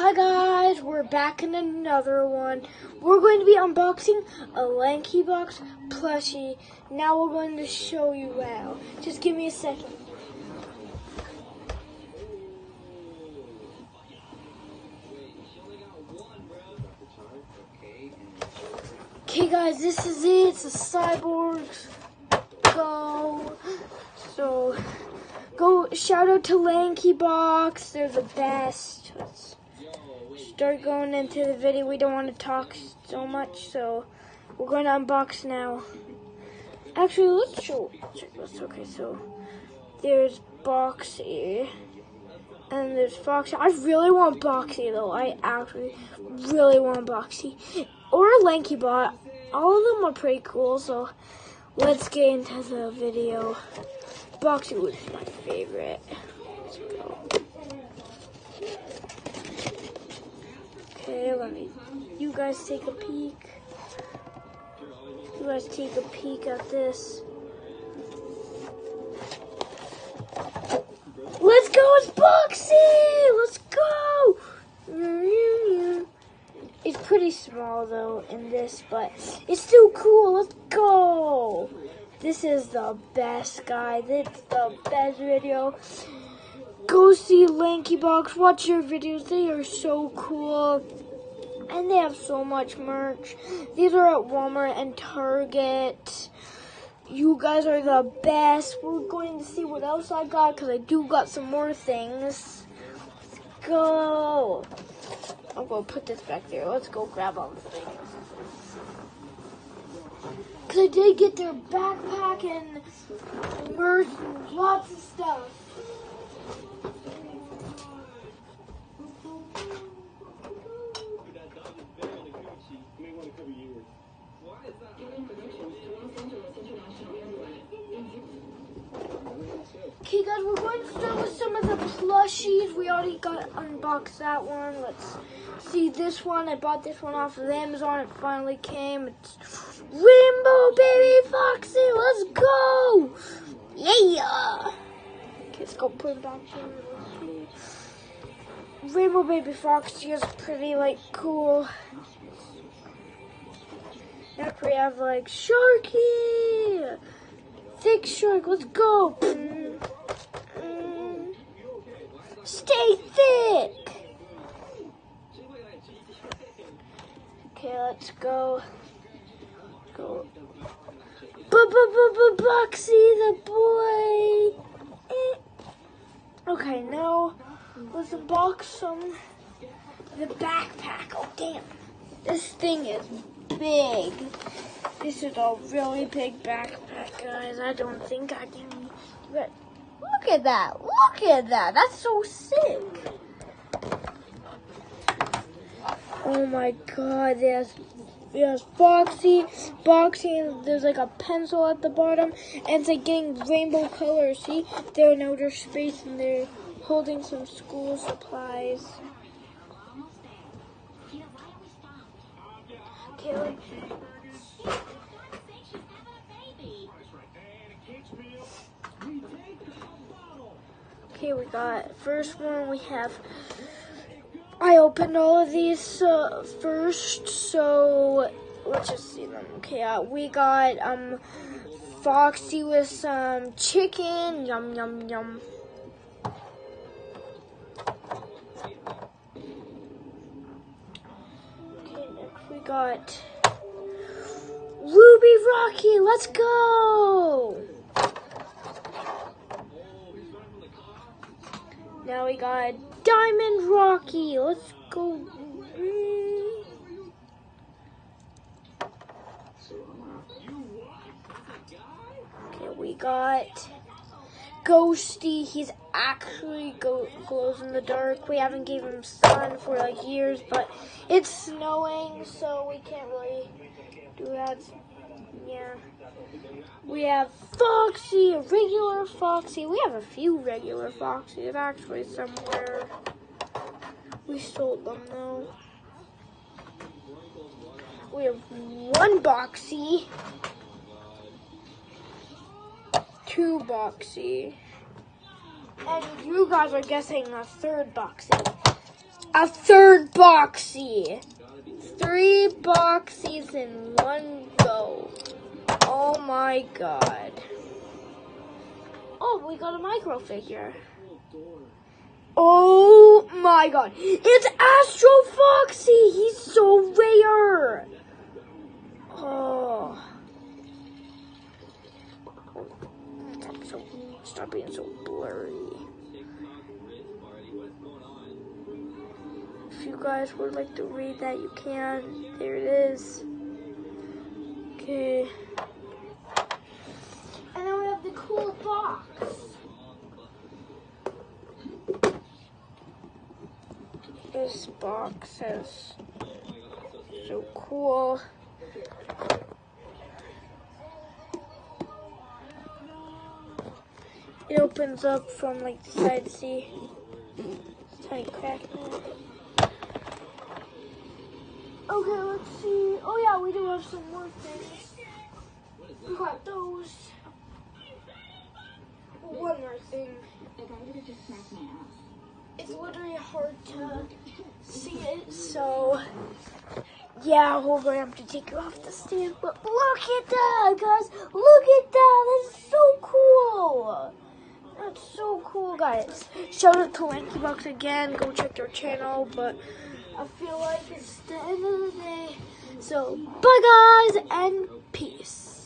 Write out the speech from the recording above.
Hi guys, we're back in another one. We're going to be unboxing a Lanky box plushie. Now we're going to show you how. Just give me a second. Okay guys, this is it. It's a Cyborgs Go. So, go shout out to Lanky Box. They're the best. Let's start going into the video. We don't want to talk so much, so we're going to unbox now. Actually, let's show. Okay, so there's Boxy and there's Foxy. I really want Boxy though. I actually really want Boxy or a Lanky Bot. All of them are pretty cool. So let's get into the video. Boxy was my favorite. Let's go. Okay, you guys take a peek. You guys take a peek at this. Let's go, it's Boxy! Let's go! It's pretty small though in this, but it's still cool. Let's go! This is the best, guys. It's the best video. Go see Lanky Box. Watch their videos. They are so cool. And they have so much merch. These are at Walmart and Target. You guys are the best. We're going to see what else I got because I do got some more things. Let's go. I'm going to put this back there. Let's go grab all the things. Because I did get their backpack and merch and lots of stuff. Okay guys, we're going to start with some of the plushies. We already unboxed that one. Let's see this one. I bought this one off of Amazon. It finally came. It's Rainbow Baby Foxy. Let's go! Yeah! Okay, let's go put it back here. Rainbow Baby Foxy is pretty cool. Next we have Sharky! Thick Shark, let's go! Stay thick! Okay, let's go. Boxy the boy! Okay, now let's unbox the backpack. Oh, damn. This thing is big. This is a really big backpack, guys. I don't think I can do it. Look at that. Look at that. That's so sick. Oh my god. There's Boxy, and there's a pencil at the bottom. And it's getting rainbow colors. See? They're in outer space and they're holding some school supplies. Okay, okay, we got first one. We have. I opened all of these first, so let's just see them. Okay, we got Foxy with some chicken. Yum yum yum. Okay, next we got Ruby Rocky. Let's go. Now we got Diamond Rocky. Let's go. Okay, we got Ghosty. He's actually glows in the dark. We haven't gave him sun for years, but it's snowing, so we can't really do that. Yeah. We have Foxy, a regular Foxy. We have a few regular Foxys actually somewhere. We sold them though. We have one Boxy, two Boxy, and you guys are guessing a third Boxy. a third boxy. 3 boxies in one go. Oh my god. Oh, we got a micro figure. Oh my god. It's Astro Foxy. He's so rare. Oh. Stop being so blurry. If you guys would like to read that, you can. There it is. Okay. And then we have the cool box. This box is so cool. It opens up from like the side, see? Tiny crack there. Okay, let's see. Oh yeah, we do have some more things. We got those. One more thing. It's literally hard to see it, so yeah, we're going to have to take you off the stand. But look at that, guys! Look at that! That's so cool! That's so cool, guys. Shout out to Lanky Box again. Go check their channel, but I feel like it's the end of the day. So, bye guys, and peace.